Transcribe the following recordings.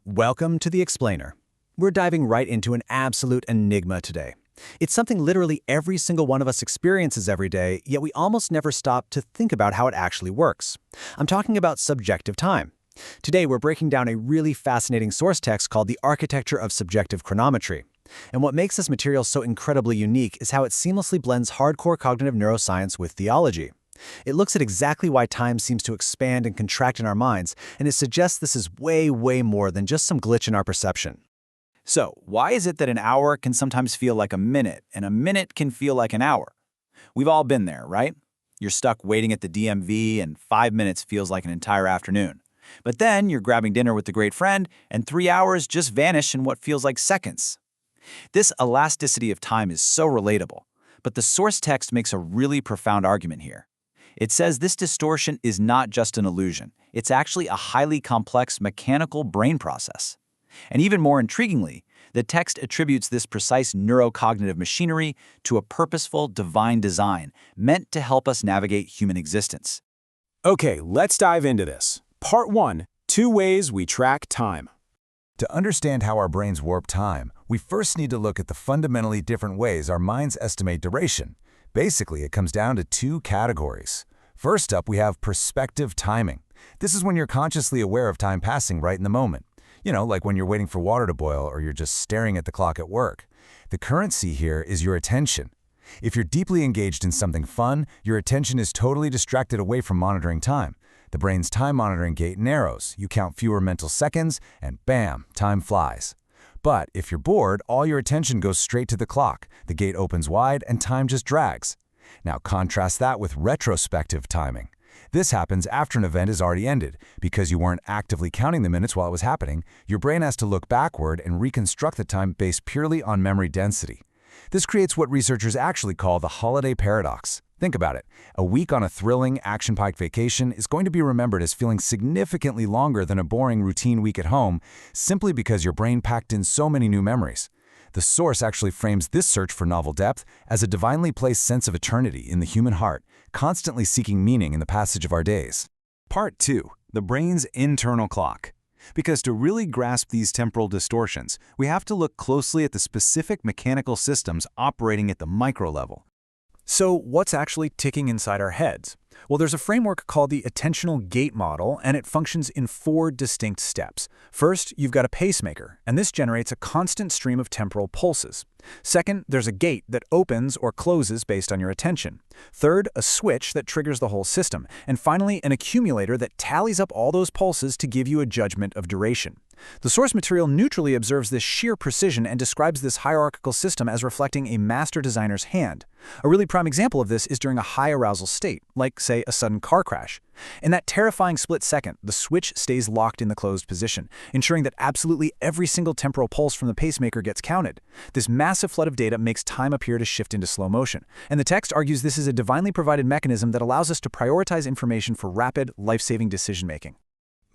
Welcome to The Explainer. We're diving right into an absolute enigma today. It's something literally every single one of us experiences every day, yet we almost never stop to think about how it actually works. I'm talking about subjective time. Today, we're breaking down a really fascinating source text called the Architecture of Subjective Chronometry. And what makes this material so incredibly unique is how it seamlessly blends hardcore cognitive neuroscience with theology. It looks at exactly why time seems to expand and contract in our minds, and it suggests this is way more than just some glitch in our perception. So, why is it that an hour can sometimes feel like a minute, and a minute can feel like an hour? We've all been there, right? You're stuck waiting at the DMV, and 5 minutes feels like an entire afternoon. But then you're grabbing dinner with a great friend, and 3 hours just vanish in what feels like seconds. This elasticity of time is so relatable, but the source text makes a really profound argument here. It says this distortion is not just an illusion. It's actually a highly complex mechanical brain process. And even more intriguingly, the text attributes this precise neurocognitive machinery to a purposeful divine design meant to help us navigate human existence. Okay, let's dive into this. Part 1. 2 ways we track time. To understand how our brains warp time, we first need to look at the fundamentally different ways our minds estimate duration. Basically, it comes down to 2 categories. First up, we have prospective timing. This is when you're consciously aware of time passing right in the moment. You know, like when you're waiting for water to boil or you're just staring at the clock at work. The currency here is your attention. If you're deeply engaged in something fun, your attention is totally distracted away from monitoring time. The brain's time monitoring gate narrows, you count fewer mental seconds, and bam, time flies. But if you're bored, all your attention goes straight to the clock. The gate opens wide and time just drags. Now contrast that with retrospective timing. This happens after an event is already ended. Because you weren't actively counting the minutes while it was happening, your brain has to look backward and reconstruct the time based purely on memory density. This creates what researchers actually call the holiday paradox. Think about it. A week on a thrilling, action-packed vacation is going to be remembered as feeling significantly longer than a boring routine week at home, simply because your brain packed in so many new memories. The source actually frames this search for novel depth as a divinely placed sense of eternity in the human heart, constantly seeking meaning in the passage of our days. Part 2. The brain's internal clock. Because to really grasp these temporal distortions, we have to look closely at the specific mechanical systems operating at the micro level. So what's actually ticking inside our heads? Well, there's a framework called the Attentional Gate Model, and it functions in 4 distinct steps. First, you've got a pacemaker, and this generates a constant stream of temporal pulses. Second, there's a gate that opens or closes based on your attention. Third, a switch that triggers the whole system. And finally, an accumulator that tallies up all those pulses to give you a judgment of duration. The source material neutrally observes this sheer precision and describes this hierarchical system as reflecting a master designer's hand. A really prime example of this is during a high arousal state, like, say, a sudden car crash. In that terrifying split second, the switch stays locked in the closed position, ensuring that absolutely every single temporal pulse from the pacemaker gets counted. This massive flood of data makes time appear to shift into slow motion, and the text argues this is a divinely provided mechanism that allows us to prioritize information for rapid, life-saving decision-making.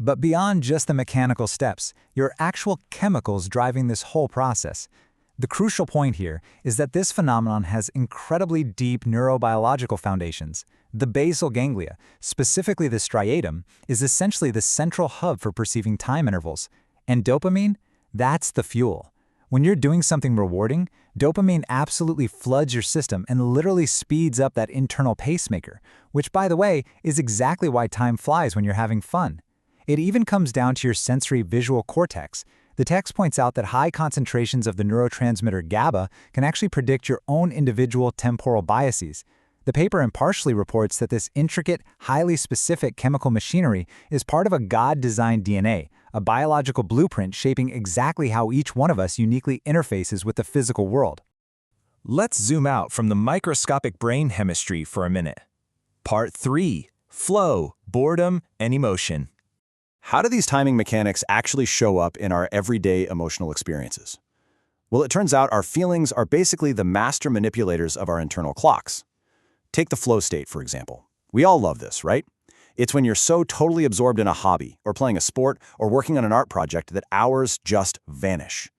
But beyond just the mechanical steps, your actual chemicals driving this whole process. The crucial point here is that this phenomenon has incredibly deep neurobiological foundations. The basal ganglia, specifically the striatum, is essentially the central hub for perceiving time intervals. And dopamine? That's the fuel. When you're doing something rewarding, dopamine absolutely floods your system and literally speeds up that internal pacemaker, which, by the way, is exactly why time flies when you're having fun. It even comes down to your sensory visual cortex. The text points out that high concentrations of the neurotransmitter GABA can actually predict your own individual temporal biases. The paper impartially reports that this intricate, highly specific chemical machinery is part of a God-designed DNA, a biological blueprint shaping exactly how each one of us uniquely interfaces with the physical world. Let's zoom out from the microscopic brain chemistry for a minute. Part 3. Flow, boredom, and emotion. How do these timing mechanics actually show up in our everyday emotional experiences? Well, it turns out our feelings are basically the master manipulators of our internal clocks. Take the flow state, for example. We all love this, right? It's when you're so totally absorbed in a hobby, or playing a sport, or working on an art project that hours just vanish.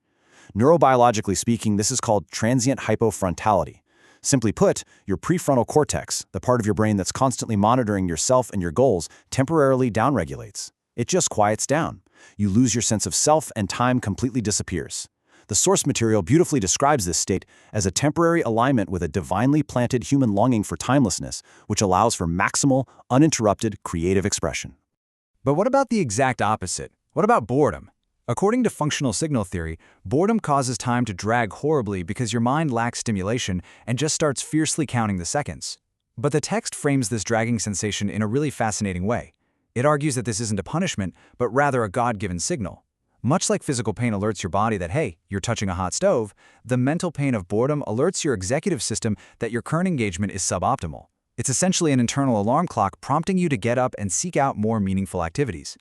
Neurobiologically speaking, this is called transient hypofrontality. Simply put, your prefrontal cortex, the part of your brain that's constantly monitoring yourself and your goals, temporarily downregulates. It just quiets down. You lose your sense of self and time completely disappears. The source material beautifully describes this state as a temporary alignment with a divinely planted human longing for timelessness, which allows for maximal, uninterrupted creative expression. But what about the exact opposite? What about boredom? According to functional signal theory, boredom causes time to drag horribly because your mind lacks stimulation and just starts fiercely counting the seconds. But the text frames this dragging sensation in a really fascinating way. It argues that this isn't a punishment, but rather a God-given signal. Much like physical pain alerts your body that, hey, you're touching a hot stove, the mental pain of boredom alerts your executive system that your current engagement is suboptimal. It's essentially an internal alarm clock prompting you to get up and seek out more meaningful activities.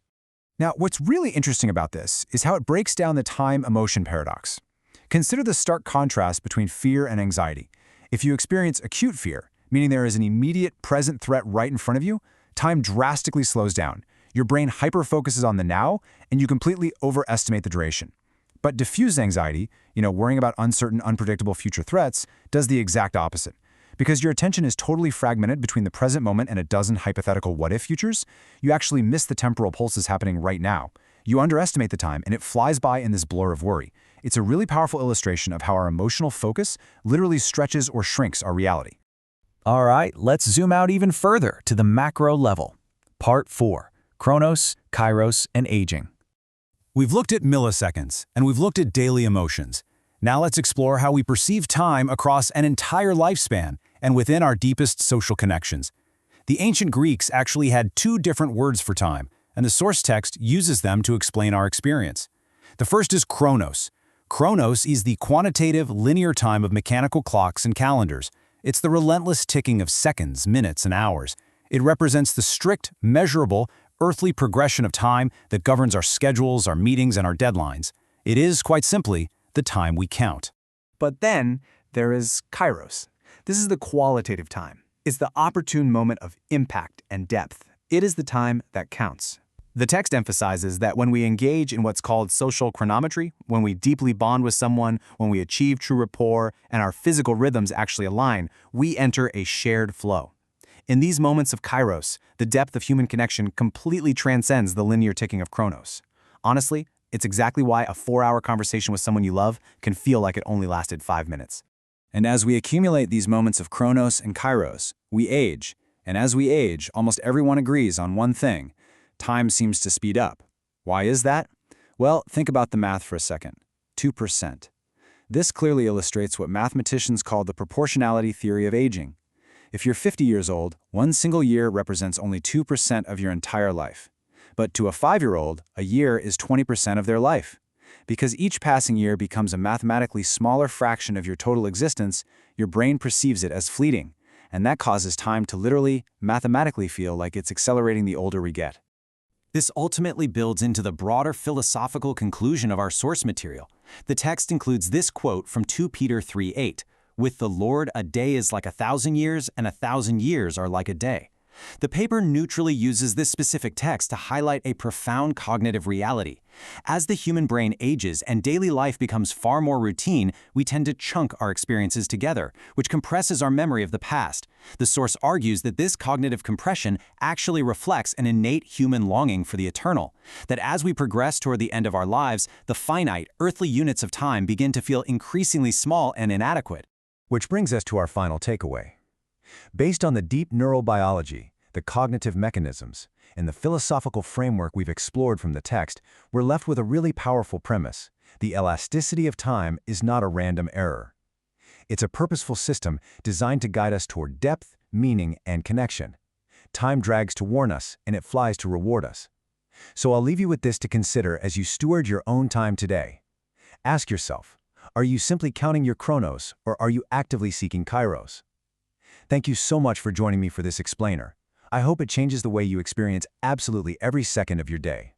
Now, what's really interesting about this is how it breaks down the time-emotion paradox. Consider the stark contrast between fear and anxiety. If you experience acute fear, meaning there is an immediate present threat right in front of you, time drastically slows down. Your brain hyper-focuses on the now, and you completely overestimate the duration. But diffuse anxiety, worrying about uncertain, unpredictable future threats, does the exact opposite. Because your attention is totally fragmented between the present moment and a dozen hypothetical what-if futures, you actually miss the temporal pulses happening right now. You underestimate the time, and it flies by in this blur of worry. It's a really powerful illustration of how our emotional focus literally stretches or shrinks our reality. All right, let's zoom out even further to the macro level. Part 4. Chronos, Kairos, and Aging. We've looked at milliseconds, and we've looked at daily emotions. Now let's explore how we perceive time across an entire lifespan and within our deepest social connections. The ancient Greeks actually had 2 different words for time, and the source text uses them to explain our experience. The first is chronos. Chronos is the quantitative, linear time of mechanical clocks and calendars. It's the relentless ticking of seconds, minutes, and hours. It represents the strict, measurable, earthly progression of time that governs our schedules, our meetings, and our deadlines. It is, quite simply, the time we count. But then there is Kairos. This is the qualitative time. It's the opportune moment of impact and depth. It is the time that counts. The text emphasizes that when we engage in what's called social chronometry, when we deeply bond with someone, when we achieve true rapport, and our physical rhythms actually align, we enter a shared flow. In these moments of Kairos, the depth of human connection completely transcends the linear ticking of Chronos. Honestly, it's exactly why a 4-hour conversation with someone you love can feel like it only lasted 5 minutes. And as we accumulate these moments of Chronos and Kairos, we age. And as we age, almost everyone agrees on one thing: time seems to speed up. Why is that? Well, think about the math for a second. 2%. This clearly illustrates what mathematicians call the proportionality theory of aging. If you're 50 years old, one single year represents only 2% of your entire life. But to a 5-year-old, a year is 20% of their life. Because each passing year becomes a mathematically smaller fraction of your total existence, your brain perceives it as fleeting, and that causes time to literally, mathematically feel like it's accelerating the older we get. This ultimately builds into the broader philosophical conclusion of our source material. The text includes this quote from 2 Peter 3:8, "With the Lord a day is like 1,000 years, and 1,000 years are like a day." The paper neutrally uses this specific text to highlight a profound cognitive reality. As the human brain ages and daily life becomes far more routine, we tend to chunk our experiences together, which compresses our memory of the past. The source argues that this cognitive compression actually reflects an innate human longing for the eternal, that as we progress toward the end of our lives, the finite, earthly units of time begin to feel increasingly small and inadequate. Which brings us to our final takeaway. Based on the deep neurobiology, the cognitive mechanisms, and the philosophical framework we've explored from the text, we're left with a really powerful premise. The elasticity of time is not a random error. It's a purposeful system designed to guide us toward depth, meaning, and connection. Time drags to warn us, and it flies to reward us. So I'll leave you with this to consider as you steward your own time today. Ask yourself, are you simply counting your chronos, or are you actively seeking kairos? Thank you so much for joining me for this explainer. I hope it changes the way you experience absolutely every second of your day.